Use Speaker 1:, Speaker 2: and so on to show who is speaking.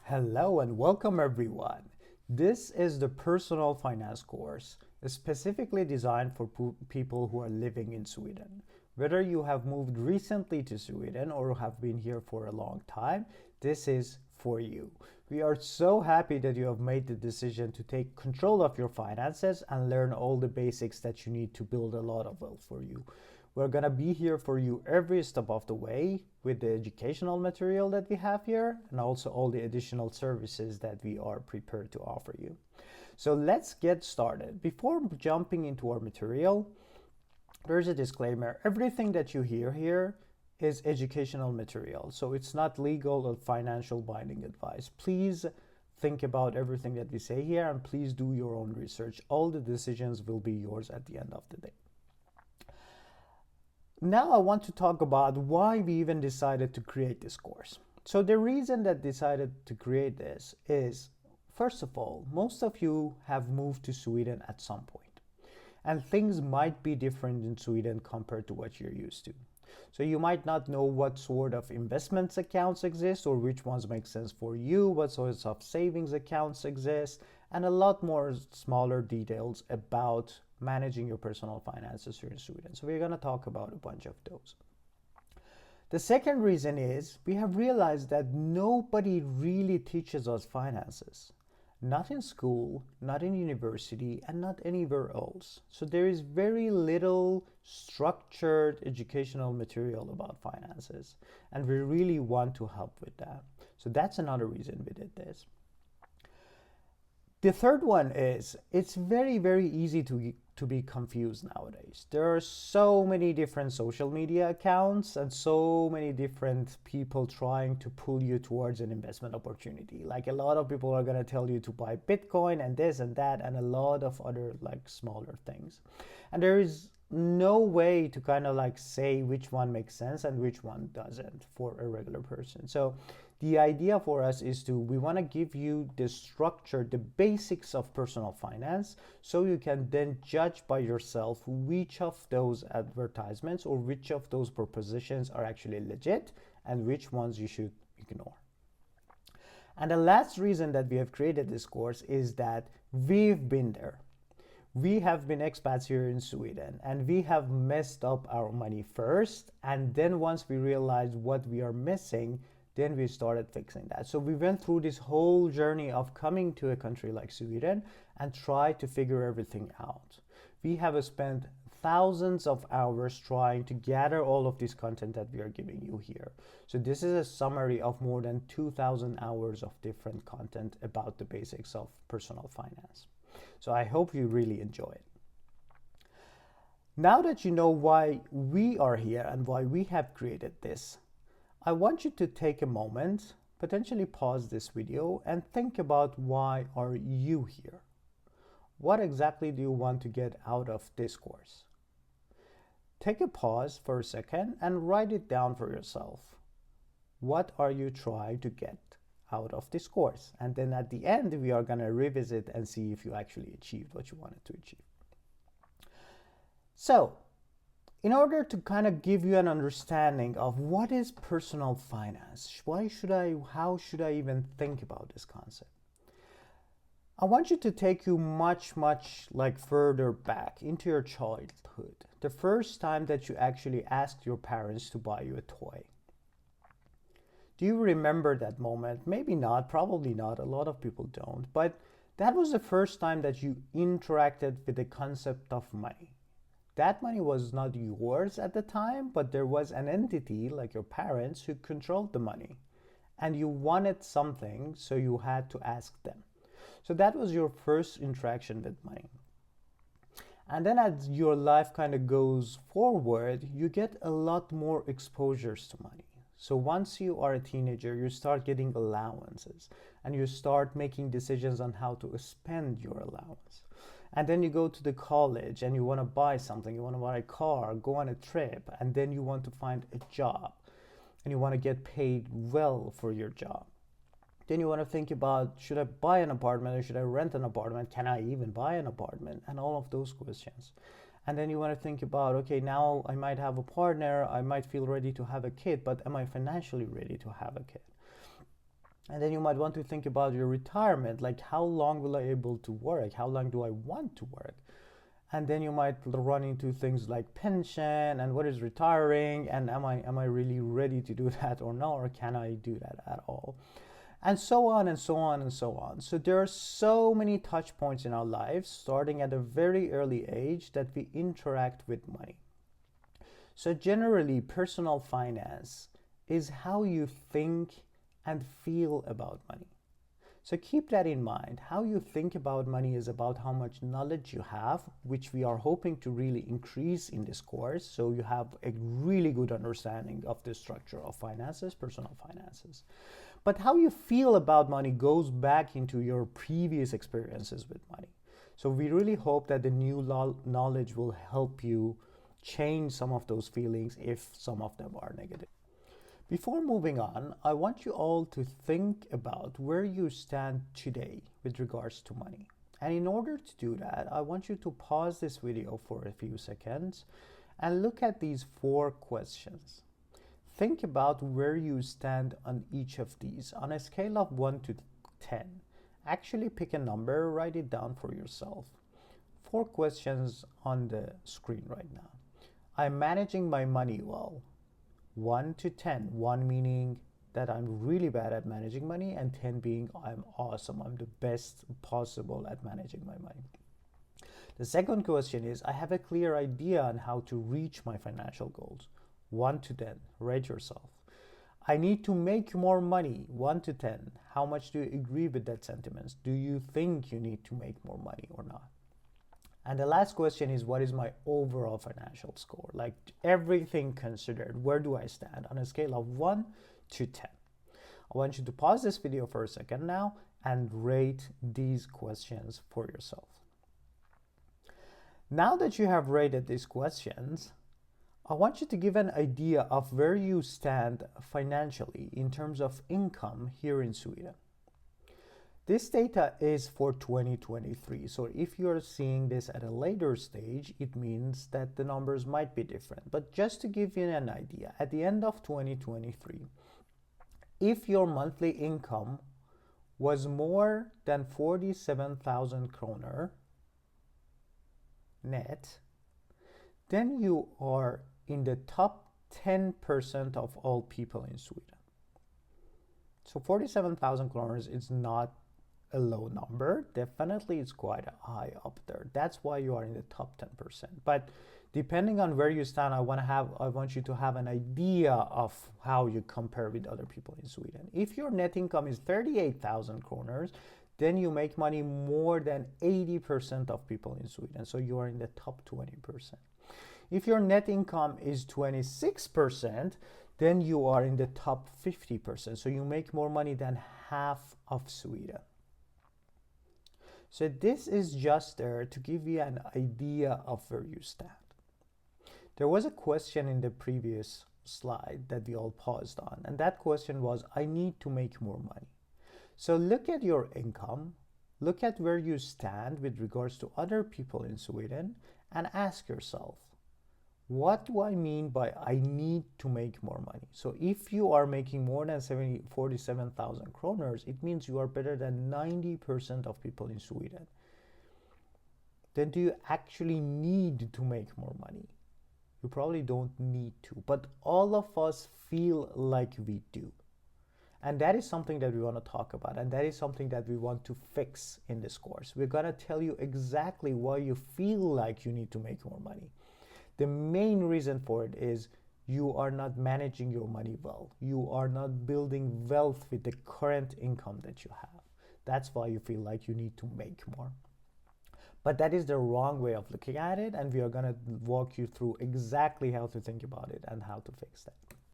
Speaker 1: Hello and welcome everyone. This is the personal finance course, specifically designed for people who are living in Sweden. Whether you have moved recently to Sweden or have been here for a long time, this is for you. We are so happy that you have made the decision to take control of your finances and learn all the basics that you need to build a lot of wealth for you. We're going to be here for you every step of the way with the educational material that we have here and also all the additional services that we are prepared to offer you. So let's get started. Before jumping into our material, there's a disclaimer. Everything that you hear here is educational material, so it's not legal or financial binding advice. Please think about everything that we say here and please do your own research. All the decisions will be yours at the end of the day. Now I want to talk about why we even decided to create this course. So the reason that decided to create this is, first of all, most of you have moved to Sweden at some point, and things might be different in Sweden compared to what you're used to. So you might not know what sort of investments accounts exist or which ones make sense for you, what sorts of savings accounts exist, and a lot more smaller details about managing your personal finances here in Sweden. So we're going to talk about a bunch of those. The second reason is we have realized that nobody really teaches us finances. Not in school, not in university, and not anywhere else. So there is very little structured educational material about finances, and we really want to help with that. So that's another reason we did this. The third one is it's very, very easy to be confused nowadays. There are so many different social media accounts and so many different people trying to pull you towards an investment opportunity. Like a lot of people are going to tell you to buy Bitcoin and this and that and a lot of other like smaller things. And there is no way to kind of like say which one makes sense and which one doesn't for a regular person. So the idea for us is we want to give you the structure, the basics of personal finance, so you can then judge by yourself which of those advertisements or which of those propositions are actually legit and which ones you should ignore. And the last reason that we have created this course is that we've been there. We have been expats here in Sweden and we have messed up our money first, and then once we realized what we are missing, then we started fixing that. So we went through this whole journey of coming to a country like Sweden and try to figure everything out. We have spent thousands of hours trying to gather all of this content that we are giving you here. So this is a summary of more than 2,000 hours of different content about the basics of personal finance. So I hope you really enjoy it. Now that you know why we are here and why we have created this, I want you to take a moment, potentially pause this video and think about why are you here? What exactly do you want to get out of this course? Take a pause for a second and write it down for yourself. What are you trying to get out of this course? And then at the end, we are going to revisit and see if you actually achieved what you wanted to achieve. So, in order to kind of give you an understanding of what is personal finance, how should I even think about this concept? I want you to take you much like further back into your childhood. The first time that you actually asked your parents to buy you a toy. Do you remember that moment? Maybe not, probably not. A lot of people don't. But that was the first time that you interacted with the concept of money. That money was not yours at the time, but there was an entity like your parents who controlled the money. And you wanted something, so you had to ask them. So that was your first interaction with money. And then as your life kind of goes forward, you get a lot more exposures to money. So once you are a teenager, you start getting allowances and you start making decisions on how to spend your allowance. And then you go to the college and you want to buy something, you want to buy a car, go on a trip, and then you want to find a job and you want to get paid well for your job. Then you want to think about, should I buy an apartment or should I rent an apartment? Can I even buy an apartment? And all of those questions. And then you want to think about, okay, now I might have a partner, I might feel ready to have a kid, but am I financially ready to have a kid? And then you might want to think about your retirement, like how long will I able to work? How long do I want to work? And then you might run into things like pension and what is retiring, and am I really ready to do that or not, or can I do that at all? And so on and so on and so on. So there are so many touch points in our lives starting at a very early age that we interact with money. So generally, personal finance is how you think and feel about money. So keep that in mind. How you think about money is about how much knowledge you have, which we are hoping to really increase in this course. So you have a really good understanding of the structure of finances, personal finances. But how you feel about money goes back into your previous experiences with money. So we really hope that the new knowledge will help you change some of those feelings if some of them are negative. Before moving on, I want you all to think about where you stand today with regards to money. And in order to do that, I want you to pause this video for a few seconds and look at these 4 questions. Think about where you stand on each of these on a scale of 1 to 10. Actually pick a number, write it down for yourself. 4 questions on the screen right now. I'm managing my money well. 1 to 10. 1 meaning that I'm really bad at managing money, and 10 being I'm awesome. I'm the best possible at managing my money. The second question is I have a clear idea on how to reach my financial goals. 1 to 10. Rate yourself. I need to make more money. 1 to 10. How much do you agree with that sentiment? Do you think you need to make more money or not? And the last question is, what is my overall financial score? Like everything considered, where do I stand on a scale of 1 to 10? I want you to pause this video for a second now and rate these questions for yourself. Now that you have rated these questions, I want you to give an idea of where you stand financially in terms of income here in Sweden. This data is for 2023, so if you're seeing this at a later stage, it means that the numbers might be different. But just to give you an idea, at the end of 2023, if your monthly income was more than 47,000 kroner net, then you are in the top 10% of all people in Sweden. So 47,000 kroner is not a low number. Definitely it's quite high up there. That's why you are in the top 10%. But depending on where you stand, I want you to have an idea of how you compare with other people in Sweden. If your net income is 38,000 kronor, then you make money more than 80% of people in Sweden. So you are in the top 20%. If your net income is 26%, then you are in the top 50%. So you make more money than half of Sweden. So this is just there to give you an idea of where you stand. There was a question in the previous slide that we all paused on, and that question was, I need to make more money. So look at your income, look at where you stand with regards to other people in Sweden, and ask yourself, what do I mean by I need to make more money? So if you are making more than 47,000 kronor, it means you are better than 90% of people in Sweden. Then do you actually need to make more money? You probably don't need to, but all of us feel like we do. And that is something that we want to talk about, and that is something that we want to fix in this course. We're going to tell you exactly why you feel like you need to make more money. The main reason for it is you are not managing your money well. You are not building wealth with the current income that you have. That's why you feel like you need to make more. But that is the wrong way of looking at it, and we are going to walk you through exactly how to think about it and how to fix that.